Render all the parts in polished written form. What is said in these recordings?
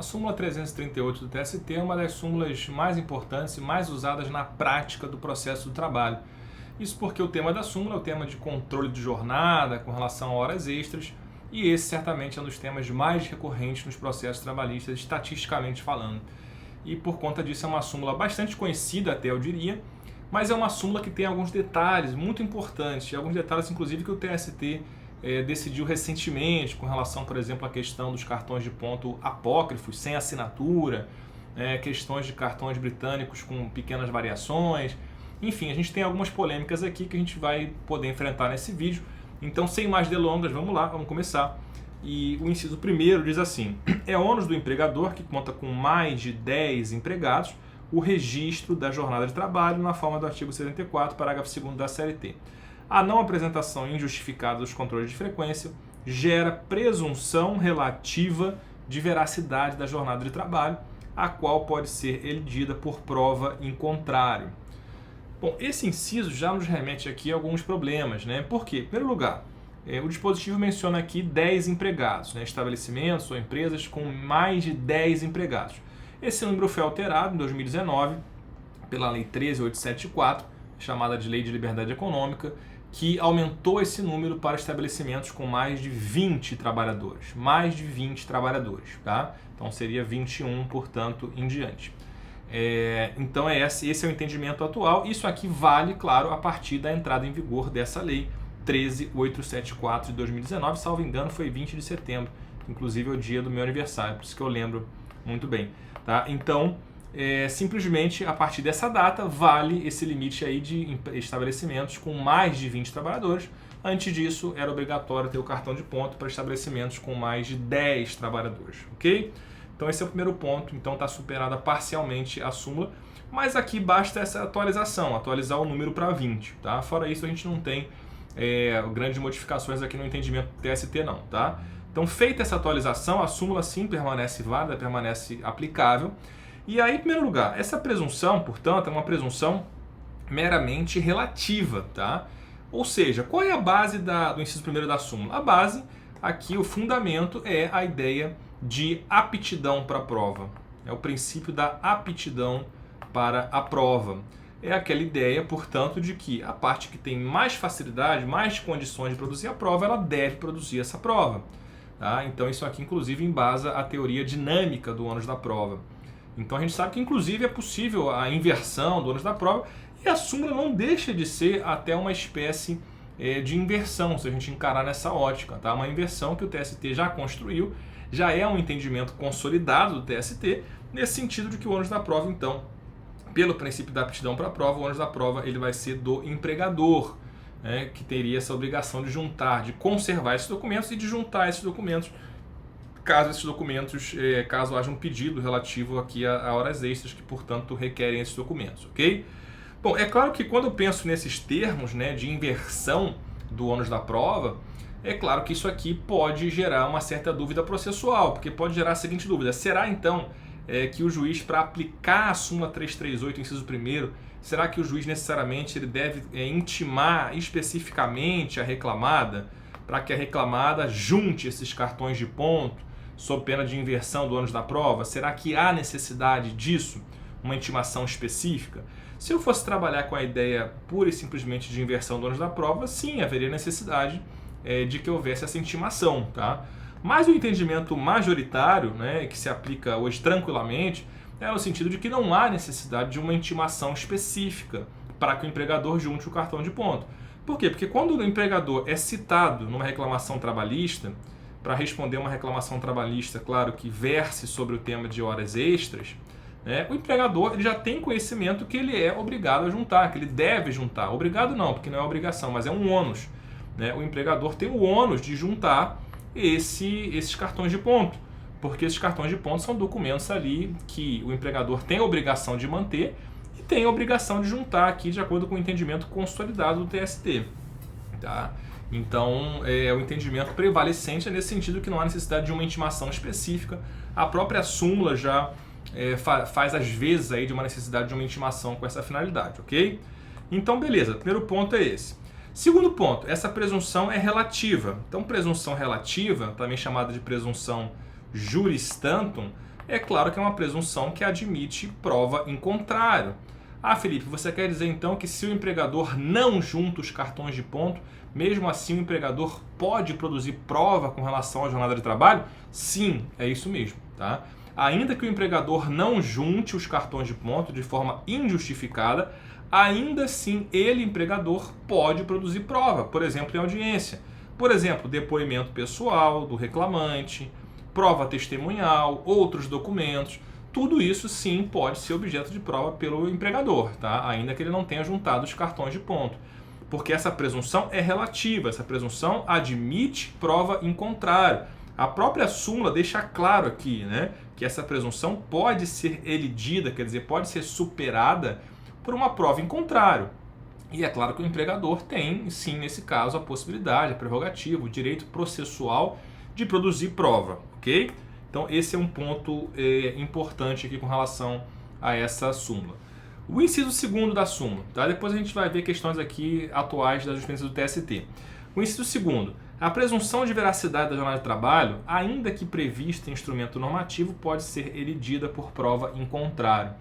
A súmula 338 do TST é uma das súmulas mais importantes e mais usadas na prática do processo do trabalho. Isso porque o tema da súmula é o tema de controle de jornada com relação a horas extras, e esse certamente é um dos temas mais recorrentes nos processos trabalhistas, estatisticamente falando. E por conta disso é uma súmula bastante conhecida até, eu diria, mas é uma súmula que tem alguns detalhes muito importantes, alguns detalhes inclusive que o TST decidiu recentemente com relação, por exemplo, à questão dos cartões de ponto apócrifos, sem assinatura, questões de cartões britânicos com pequenas variações. Enfim, a gente tem algumas polêmicas aqui que a gente vai poder enfrentar nesse vídeo. Então, sem mais delongas, vamos lá, vamos começar. E o inciso primeiro diz assim: é ônus do empregador que conta com mais de 10 empregados o registro da jornada de trabalho na forma do artigo 74, parágrafo 2º da CLT. A não apresentação injustificada dos controles de frequência gera presunção relativa de veracidade da jornada de trabalho, a qual pode ser elegida por prova em contrário. Bom, esse inciso já nos remete aqui a alguns problemas, né? Por quê? Em primeiro lugar, o dispositivo menciona aqui 10 empregados, né? Estabelecimentos ou empresas com mais de 10 empregados. Esse número foi alterado em 2019 pela Lei 13.874, chamada de Lei de Liberdade Econômica, que aumentou esse número para estabelecimentos com mais de 20 trabalhadores. Mais de 20 trabalhadores, tá? Então seria 21, portanto, em diante. Então esse é o entendimento atual. Isso aqui vale, claro, a partir da entrada em vigor dessa lei 13.874 de 2019, salvo engano foi 20 de setembro, inclusive é o dia do meu aniversário, por isso que eu lembro muito bem. Tá? Então, simplesmente a partir dessa data vale esse limite aí de estabelecimentos com mais de 20 trabalhadores. Antes disso era obrigatório ter o cartão de ponto para estabelecimentos com mais de 10 trabalhadores, ok? Então esse é o primeiro ponto, então está superada parcialmente a súmula, mas aqui basta essa atualização, atualizar o número para 20, tá? Fora isso a gente não tem grandes modificações aqui no entendimento do TST não, tá? Então feita essa atualização, a súmula sim permanece válida, permanece aplicável. E aí, em primeiro lugar, essa presunção, portanto, é uma presunção meramente relativa, tá? Ou seja, qual é a base do inciso primeiro da súmula? A base, aqui o fundamento é a ideia de aptidão para a prova. É o princípio da aptidão para a prova. É aquela ideia, portanto, de que a parte que tem mais facilidade, mais condições de produzir a prova, ela deve produzir essa prova. Tá? Então isso aqui, inclusive, embasa a teoria dinâmica do ônus da prova. Então a gente sabe que, inclusive, é possível a inversão do ônus da prova e a súmula não deixa de ser até uma espécie de inversão, se a gente encarar nessa ótica. Tá? Uma inversão que o TST já construiu, já é um entendimento consolidado do TST, nesse sentido de que o ônus da prova, então, pelo princípio da aptidão para a prova, o ônus da prova ele vai ser do empregador, né, que teria essa obrigação de juntar, de conservar esses documentos e de juntar esses documentos, caso haja um pedido relativo aqui a horas extras que, portanto, requerem esses documentos, ok? Bom, é claro que quando eu penso nesses termos, né, de inversão do ônus da prova, é claro que isso aqui pode gerar uma certa dúvida processual, porque pode gerar a seguinte dúvida: será então que o juiz, para aplicar a súmula 338, inciso 1º, será que o juiz necessariamente ele deve intimar especificamente a reclamada para que a reclamada junte esses cartões de ponto sob pena de inversão do ônus da prova? Será que há necessidade disso, uma intimação específica? Se eu fosse trabalhar com a ideia pura e simplesmente de inversão do ônus da prova, sim, haveria necessidade de que houvesse essa intimação, tá? Mas o entendimento majoritário, né, que se aplica hoje tranquilamente, é no sentido de que não há necessidade de uma intimação específica para que o empregador junte o cartão de ponto. Por quê? Porque quando o empregador é citado numa reclamação trabalhista, para responder uma reclamação trabalhista, claro, que verse sobre o tema de horas extras, né, o empregador ele já tem conhecimento que ele é obrigado a juntar, que ele deve juntar. Obrigado não, porque não é obrigação, mas é um ônus. Né? O empregador tem o ônus de juntar esses cartões de ponto, porque esses cartões de ponto são documentos ali que o empregador tem a obrigação de manter e tem a obrigação de juntar aqui de acordo com o entendimento consolidado do TST. Tá? Então, o entendimento prevalecente é nesse sentido que não há necessidade de uma intimação específica. A própria súmula já faz às vezes aí de uma necessidade de uma intimação com essa finalidade, ok? Então, beleza, primeiro ponto é esse. Segundo ponto, essa presunção é relativa. Então, presunção relativa, também chamada de presunção juris tantum, É claro que é uma presunção que admite prova em contrário. Ah, Felipe, você quer dizer então que se o empregador não junta os cartões de ponto, mesmo assim o empregador pode produzir prova com relação à jornada de trabalho? Sim, é isso mesmo, tá? Ainda que o empregador não junte os cartões de ponto de forma injustificada, ainda assim ele, empregador, pode produzir prova, por exemplo, em audiência. Por exemplo, depoimento pessoal do reclamante, prova testemunhal, outros documentos. Tudo isso sim pode ser objeto de prova pelo empregador, tá? Ainda que ele não tenha juntado os cartões de ponto. Porque essa presunção é relativa, essa presunção admite prova em contrário. A própria súmula deixa claro aqui, né, que essa presunção pode ser elidida, quer dizer, pode ser superada por uma prova em contrário. E é claro que o empregador tem, sim, nesse caso, a possibilidade, a prerrogativa, o direito processual de produzir prova, ok? Então esse é um ponto importante aqui com relação a essa súmula. O inciso 2º da súmula, tá? Depois a gente vai ver questões aqui atuais da jurisprudência do TST. O inciso 2º, a presunção de veracidade da jornada de trabalho, ainda que prevista em instrumento normativo, pode ser elidida por prova em contrário.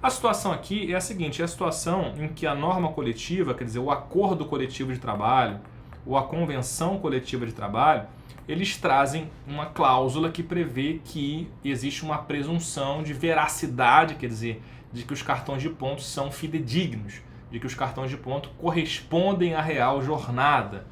A situação aqui é a seguinte, é a situação em que a norma coletiva, quer dizer, o acordo coletivo de trabalho, ou a convenção coletiva de trabalho, eles trazem uma cláusula que prevê que existe uma presunção de veracidade, quer dizer, de que os cartões de ponto são fidedignos, de que os cartões de ponto correspondem à real jornada.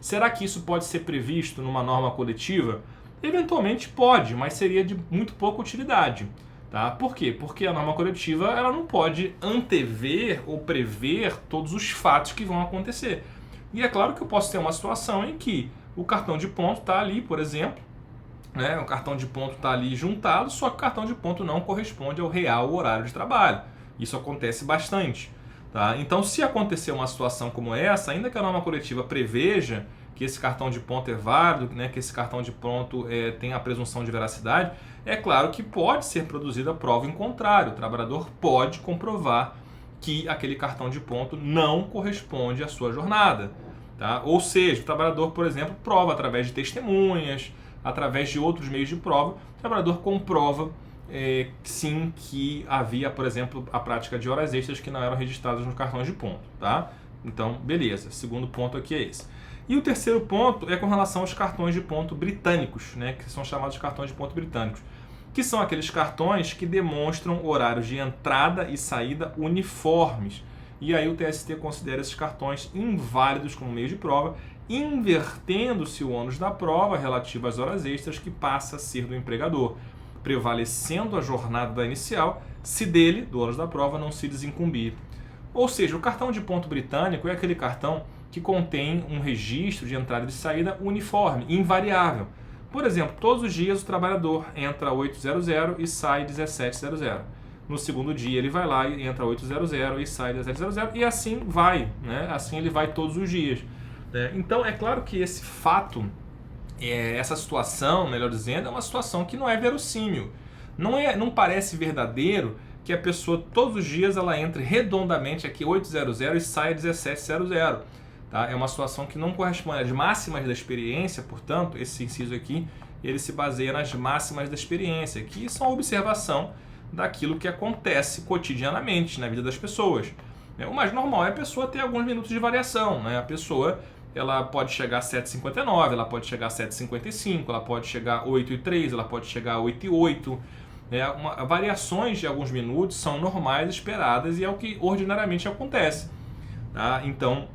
Será que isso pode ser previsto numa norma coletiva? Eventualmente pode, mas seria de muito pouca utilidade. Tá? Por quê? Porque a norma coletiva ela não pode antever ou prever todos os fatos que vão acontecer. E é claro que eu posso ter uma situação em que o cartão de ponto está ali, por exemplo, né? O cartão de ponto está ali juntado, só que o cartão de ponto não corresponde ao real horário de trabalho. Isso acontece bastante. Tá? Então, se acontecer uma situação como essa, ainda que a norma coletiva preveja que esse cartão de ponto é válido, né, que esse cartão de ponto tem a presunção de veracidade, é claro que pode ser produzida prova em contrário. O trabalhador pode comprovar que aquele cartão de ponto não corresponde à sua jornada. Tá? Ou seja, o trabalhador, por exemplo, prova através de testemunhas, através de outros meios de prova, o trabalhador comprova sim que havia, por exemplo, a prática de horas extras que não eram registradas nos cartões de ponto. Tá? Então, beleza. Segundo ponto aqui é esse. E o terceiro ponto é com relação aos cartões de ponto britânicos, né, que são chamados de cartões de ponto britânicos, que são aqueles cartões que demonstram horários de entrada e saída uniformes. E aí o TST considera esses cartões inválidos como meio de prova, invertendo-se o ônus da prova relativo às horas extras, que passa a ser do empregador, prevalecendo a jornada da inicial, se dele, do ônus da prova, não se desincumbir. Ou seja, o cartão de ponto britânico é aquele cartão que contém um registro de entrada e de saída uniforme, invariável. Por exemplo, todos os dias o trabalhador entra 8h00 e sai 17h00. No segundo dia ele vai lá e entra 8h00 e sai 17h00 e assim vai, né? Assim ele vai todos os dias. Então é claro que esse fato, essa situação, melhor dizendo, é uma situação que não é verossímil. Não parece verdadeiro que a pessoa todos os dias ela entre redondamente aqui 8h00 e sai 17h00. Tá? É uma situação que não corresponde às máximas da experiência, portanto, esse inciso aqui, ele se baseia nas máximas da experiência, que são a observação daquilo que acontece cotidianamente na vida das pessoas. O mais normal é a pessoa ter alguns minutos de variação. Né? A pessoa ela pode chegar a 7h59, ela pode chegar a 7h55, ela pode chegar a 8h03, ela pode chegar a 8h08. Variações de alguns minutos são normais, esperadas e é o que ordinariamente acontece. Tá? Então,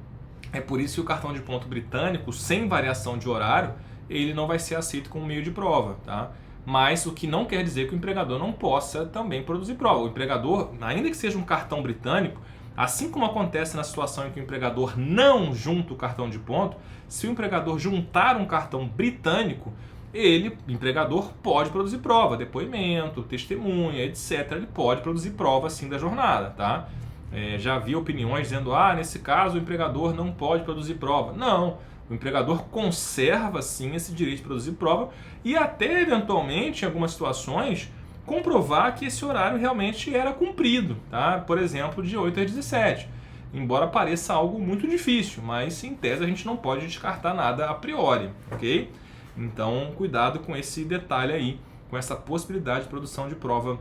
é por isso que o cartão de ponto britânico, sem variação de horário, ele não vai ser aceito como meio de prova. Tá? Mas o que não quer dizer que o empregador não possa também produzir prova. O empregador, ainda que seja um cartão britânico, assim como acontece na situação em que o empregador não junta o cartão de ponto, se o empregador juntar um cartão britânico, ele, empregador, pode produzir prova, depoimento, testemunha, etc. Ele pode produzir prova, sim, da jornada, tá? Já vi opiniões dizendo, nesse caso o empregador não pode produzir prova. Não, o empregador conserva, sim, esse direito de produzir prova e até, eventualmente, em algumas situações, comprovar que esse horário realmente era cumprido, tá? Por exemplo, de 8 às 17. Embora pareça algo muito difícil, mas, em tese, a gente não pode descartar nada a priori, ok? Então, cuidado com esse detalhe aí com essa possibilidade de produção de prova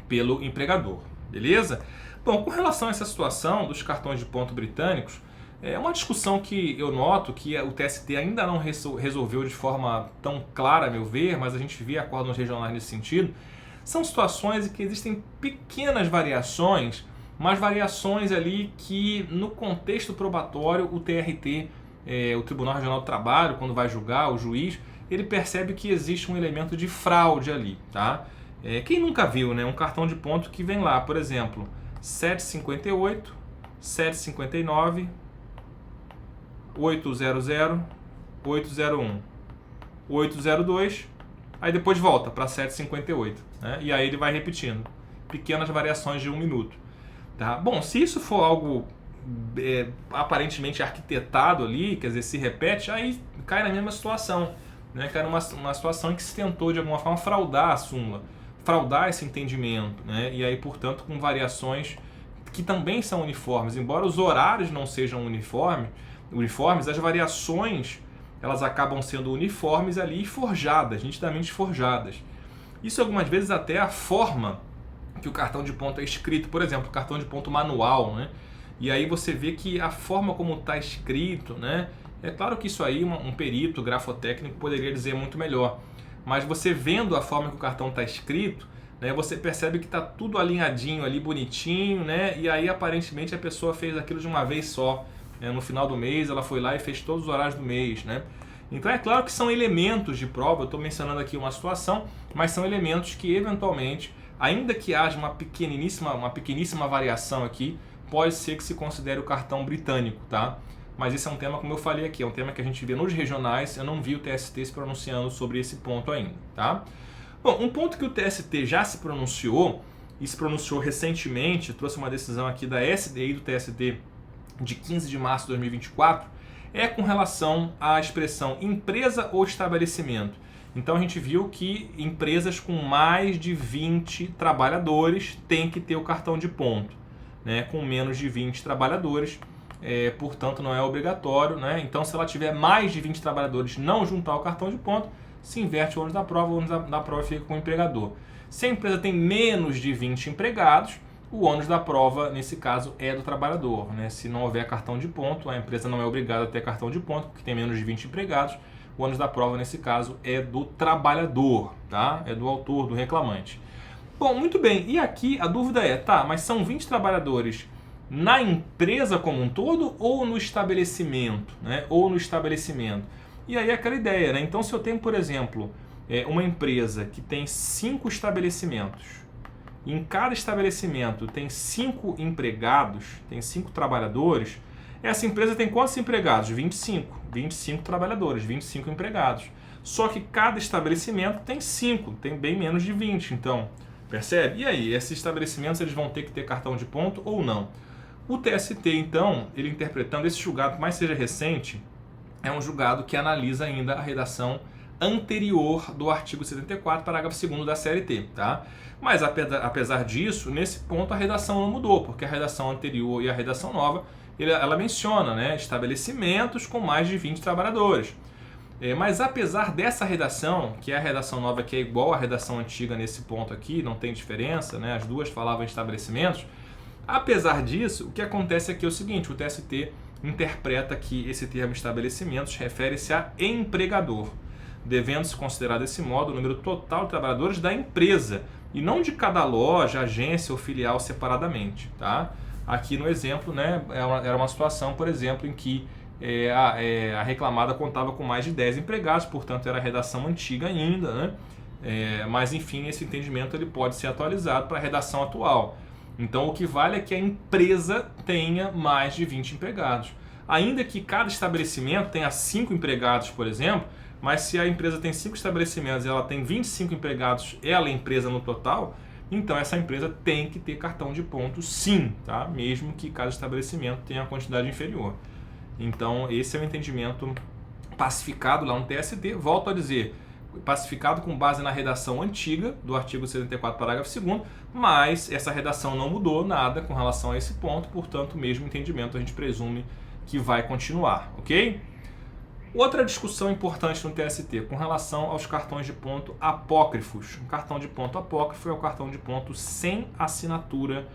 pelo empregador, beleza? Bom, com relação a essa situação dos cartões de ponto britânicos, é uma discussão que eu noto que o TST ainda não resolveu de forma tão clara, a meu ver, mas a gente vê acordos regionais nesse sentido. São situações em que existem pequenas variações, mas variações ali que no contexto probatório o TRT, o Tribunal Regional do Trabalho, quando vai julgar, o juiz, ele percebe que existe um elemento de fraude ali, tá? Quem nunca viu, né, um cartão de ponto que vem lá, por exemplo, 758, 759, 800, 801, 802, aí depois volta para 758, né? E aí ele vai repetindo, pequenas variações de 1 minuto. Tá? Bom, se isso for algo aparentemente arquitetado ali, quer dizer, se repete, aí cai na mesma situação, né? Cai numa situação em que se tentou de alguma forma fraudar a súmula, fraudar esse entendimento, né? E aí, portanto, com variações que também são uniformes, embora os horários não sejam uniformes, as variações elas acabam sendo uniformes ali e forjadas, nitidamente forjadas. Isso algumas vezes até a forma que o cartão de ponto é escrito, por exemplo, o cartão de ponto manual, né? E aí você vê que a forma como está escrito, né? É claro que isso aí um perito grafotécnico poderia dizer muito melhor, mas você vendo a forma que o cartão está escrito, né, você percebe que está tudo alinhadinho ali, bonitinho, né? E aí aparentemente a pessoa fez aquilo de uma vez só. No final do mês ela foi lá e fez todos os horários do mês, né? Então é claro que são elementos de prova, eu estou mencionando aqui uma situação, mas são elementos que eventualmente, ainda que haja uma pequeníssima variação aqui, pode ser que se considere o cartão britânico, tá? Mas esse é um tema, como eu falei aqui, é um tema que a gente vê nos regionais, eu não vi o TST se pronunciando sobre esse ponto ainda, tá? Bom, um ponto que o TST já se pronunciou, e se pronunciou recentemente, trouxe uma decisão aqui da SDI do TST de 15 de março de 2024, é com relação à expressão empresa ou estabelecimento. Então a gente viu que empresas com mais de 20 trabalhadores têm que ter o cartão de ponto, né? Com menos de 20 trabalhadores, portanto não é obrigatório, né? Então se ela tiver mais de 20 trabalhadores não juntar o cartão de ponto, se inverte o ônus da prova, o ônus da prova fica com o empregador. Se a empresa tem menos de 20 empregados, o ônus da prova, nesse caso, é do trabalhador, né? Se não houver cartão de ponto, a empresa não é obrigada a ter cartão de ponto, porque tem menos de 20 empregados, o ônus da prova, nesse caso, é do trabalhador, tá? É do autor, do reclamante. Bom, muito bem, e aqui a dúvida é, tá, mas são 20 trabalhadores na empresa como um todo ou no estabelecimento, né? Ou no estabelecimento. E aí é aquela ideia, né? Então se eu tenho, por exemplo, uma empresa que tem 5 estabelecimentos, em cada estabelecimento tem 5 empregados, tem 5 trabalhadores, essa empresa tem quantos empregados? 25. 25 trabalhadores, 25 empregados. Só que cada estabelecimento tem 5, tem bem menos de 20, então, percebe? E aí, esses estabelecimentos eles vão ter que ter cartão de ponto ou não? O TST, então, ele interpretando esse julgado, por mais seja recente, é um julgado que analisa ainda a redação anterior do artigo 74, parágrafo 2º da CLT, tá? Mas apesar disso, nesse ponto a redação não mudou, porque a redação anterior e a redação nova, ela menciona, né, estabelecimentos com mais de 20 trabalhadores. Mas apesar dessa redação, que é a redação nova que é igual à redação antiga nesse ponto aqui, não tem diferença, né, as duas falavam em estabelecimentos, apesar disso, o que acontece aqui é o seguinte, o TST interpreta que esse termo estabelecimentos refere-se a empregador, devendo-se considerar desse modo o número total de trabalhadores da empresa, e não de cada loja, agência ou filial separadamente, tá? Aqui no exemplo, né, era uma situação, por exemplo, em que a reclamada contava com mais de 10 empregados, portanto era a redação antiga ainda, né? Mas enfim, esse entendimento ele pode ser atualizado para a redação atual. Então o que vale é que a empresa tenha mais de 20 empregados. Ainda que cada estabelecimento tenha 5 empregados, por exemplo, mas se a empresa tem 5 estabelecimentos e ela tem 25 empregados, ela é empresa no total, então essa empresa tem que ter cartão de ponto sim, tá? Mesmo que cada estabelecimento tenha uma quantidade inferior. Então esse é o entendimento pacificado lá no TST, volto a dizer, pacificado com base na redação antiga do artigo 74, parágrafo 2º, mas essa redação não mudou nada com relação a esse ponto, portanto o mesmo entendimento a gente presume que vai continuar, ok? Outra discussão importante no TST com relação aos cartões de ponto apócrifos. Um cartão de ponto apócrifo é o cartão de ponto sem assinatura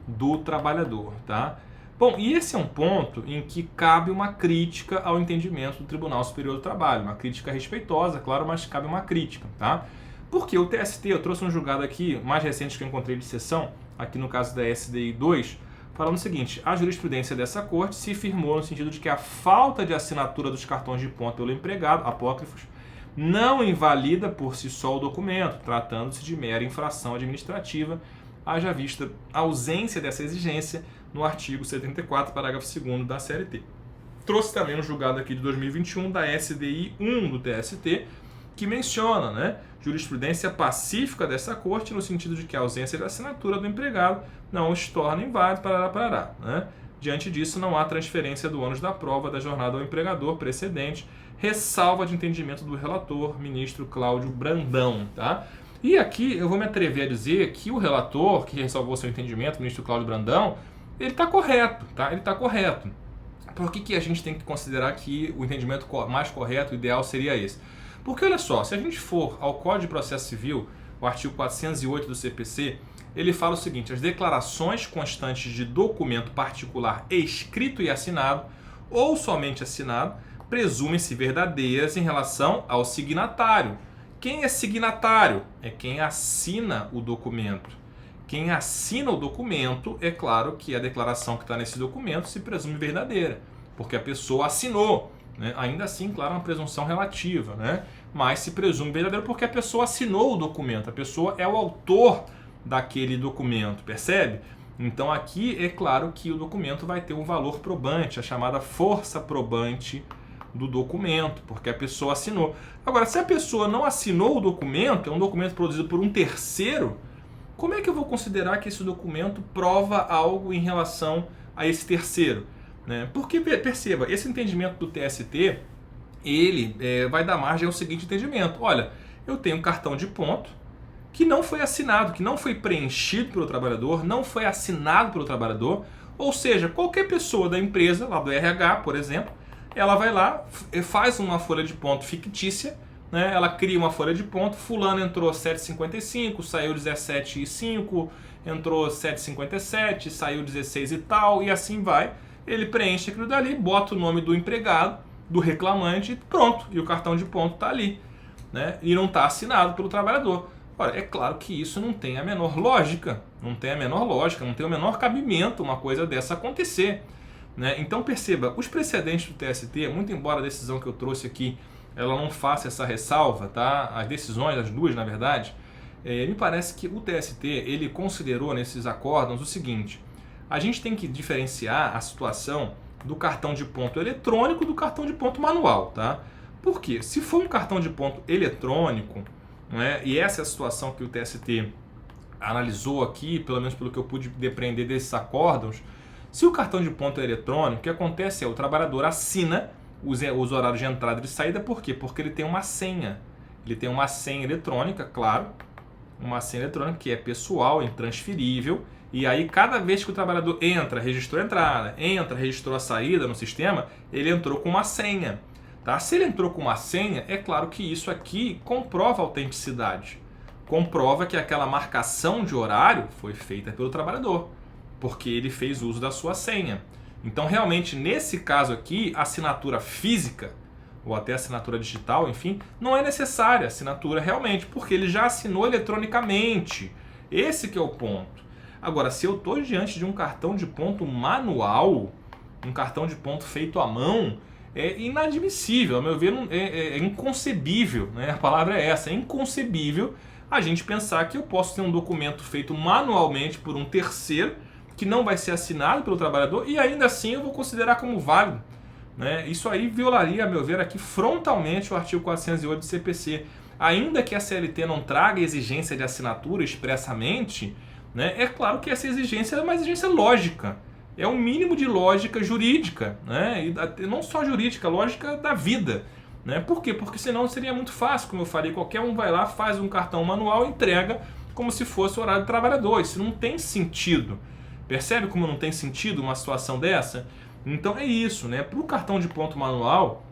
do trabalhador, tá? Bom, e esse é um ponto em que cabe uma crítica ao entendimento do Tribunal Superior do Trabalho. Uma crítica respeitosa, claro, mas cabe uma crítica, tá? Porque o TST, eu trouxe um julgado aqui, mais recente que eu encontrei de sessão, aqui no caso da SDI 2, falando o seguinte: a jurisprudência dessa corte se firmou no sentido de que a falta de assinatura dos cartões de ponto pelo empregado, apócrifos, não invalida por si só o documento, tratando-se de mera infração administrativa, haja vista a ausência dessa exigência no artigo 74, parágrafo 2º da CLT. Trouxe também um julgado aqui de 2021 da SDI 1 do TST, que menciona, né, jurisprudência pacífica dessa corte no sentido de que a ausência de assinatura do empregado não os torna inválidos, né? Diante disso, não há transferência do ônus da prova da jornada ao empregador precedente, ressalva de entendimento do relator, ministro Cláudio Brandão, tá? E aqui eu vou me atrever a dizer que o relator, que ressalvou seu entendimento, o ministro Cláudio Brandão, ele está correto, tá? Ele está correto. Por que a gente tem que considerar que o entendimento mais correto, o ideal seria esse? Porque, olha só, se a gente for ao Código de Processo Civil, o artigo 408 do CPC, ele fala o seguinte: as declarações constantes de documento particular escrito e assinado, ou somente assinado, presumem-se verdadeiras em relação ao signatário. Quem é signatário? É quem assina o documento. Quem assina o documento, é claro que a declaração que está nesse documento se presume verdadeira, porque a pessoa assinou. Né? Ainda assim, claro, é uma presunção relativa, né? Mas se presume verdadeiro porque a pessoa assinou o documento, a pessoa é o autor daquele documento, percebe? Então aqui é claro que o documento vai ter um valor probante, a chamada força probante do documento, porque a pessoa assinou. Agora, se a pessoa não assinou o documento, é um documento produzido por um terceiro, como é que eu vou considerar que esse documento prova algo em relação a esse terceiro? Né? Porque, perceba, esse entendimento do TST, ele vai dar margem ao seguinte entendimento: olha, eu tenho um cartão de ponto que não foi assinado, que não foi preenchido pelo trabalhador, não foi assinado pelo trabalhador, ou seja, qualquer pessoa da empresa, lá do RH, por exemplo, ela vai lá, faz uma folha de ponto fictícia, né? Ela cria uma folha de ponto, fulano entrou 7h55, saiu 17h05, entrou 7h57, saiu 16 e tal, e assim vai. Ele preenche aquilo dali, bota o nome do empregado, do reclamante e pronto. E o cartão de ponto está ali, né? E não está assinado pelo trabalhador. Ora, é claro que isso não tem a menor lógica, não tem o menor cabimento uma coisa dessa acontecer. Né? Então perceba, os precedentes do TST, muito embora a decisão que eu trouxe aqui, ela não faça essa ressalva, tá? As decisões, as duas na verdade, me parece que o TST ele considerou nesses acórdãos o seguinte: a gente tem que diferenciar a situação do cartão de ponto eletrônico do cartão de ponto manual, tá? Por quê? Se for um cartão de ponto eletrônico, né, e essa é a situação que o TST analisou aqui, pelo menos pelo que eu pude depreender desses acórdãos, se o cartão de ponto é eletrônico, o que acontece é o trabalhador assina os horários de entrada e de saída, por quê? Porque ele tem uma senha. Ele tem uma senha eletrônica, claro, uma senha eletrônica que é pessoal, intransferível, e aí cada vez que o trabalhador entra, registrou a entrada, entra, registrou a saída no sistema, ele entrou com uma senha. Tá? Se ele entrou com uma senha, é claro que isso aqui comprova a autenticidade. Comprova que aquela marcação de horário foi feita pelo trabalhador, porque ele fez uso da sua senha. Então, realmente, nesse caso aqui, a assinatura física, ou até assinatura digital, enfim, não é necessária a assinatura realmente, porque ele já assinou eletronicamente. Esse que é o ponto. Agora, se eu estou diante de um cartão de ponto manual, um cartão de ponto feito à mão, é inadmissível, ao meu ver, é inconcebível, né? A palavra é essa, é inconcebível a gente pensar que eu posso ter um documento feito manualmente por um terceiro, que não vai ser assinado pelo trabalhador, e ainda assim eu vou considerar como válido. Né? Isso aí violaria, a meu ver, aqui frontalmente o artigo 408 do CPC. Ainda que a CLT não traga exigência de assinatura expressamente, né, é claro que essa exigência é uma exigência lógica. É um mínimo de lógica jurídica, né? E não só jurídica, lógica da vida. Né? Por quê? Porque senão seria muito fácil, como eu falei, qualquer um vai lá, faz um cartão manual e entrega como se fosse o horário do trabalhador. Isso não tem sentido. Percebe como não tem sentido uma situação dessa? Então é isso, né? Para o cartão de ponto manual,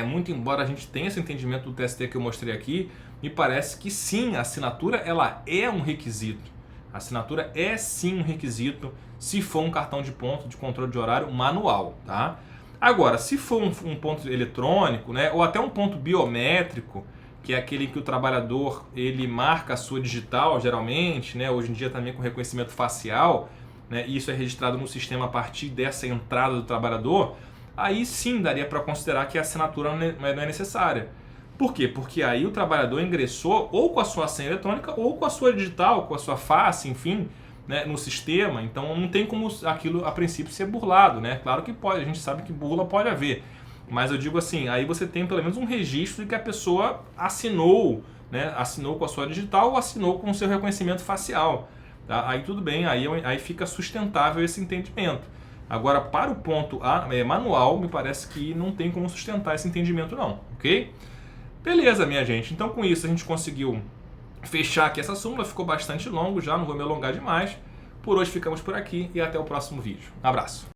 muito embora a gente tenha esse entendimento do TST que eu mostrei aqui, me parece que sim, a assinatura ela é um requisito. A assinatura é sim um requisito se for um cartão de ponto de controle de horário manual, tá? Agora, se for um ponto eletrônico, né, ou até um ponto biométrico, que é aquele que o trabalhador ele marca a sua digital, geralmente, né, hoje em dia também com reconhecimento facial, né, e isso é registrado no sistema a partir dessa entrada do trabalhador, aí sim daria para considerar que a assinatura não é necessária. Por quê? Porque aí o trabalhador ingressou ou com a sua senha eletrônica ou com a sua digital, com a sua face, enfim, né, no sistema. Então não tem como aquilo a princípio ser burlado, né? Claro que pode, a gente sabe que burla pode haver. Mas eu digo assim, aí você tem pelo menos um registro de que a pessoa assinou, né? Assinou com a sua digital ou assinou com o seu reconhecimento facial. Tá? Aí tudo bem, aí fica sustentável esse entendimento. Agora, para o ponto manual, me parece que não tem como sustentar esse entendimento não, ok? Beleza, minha gente. Então, com isso, a gente conseguiu fechar aqui essa súmula. Ficou bastante longo já, não vou me alongar demais. Por hoje, ficamos por aqui e até o próximo vídeo. Abraço.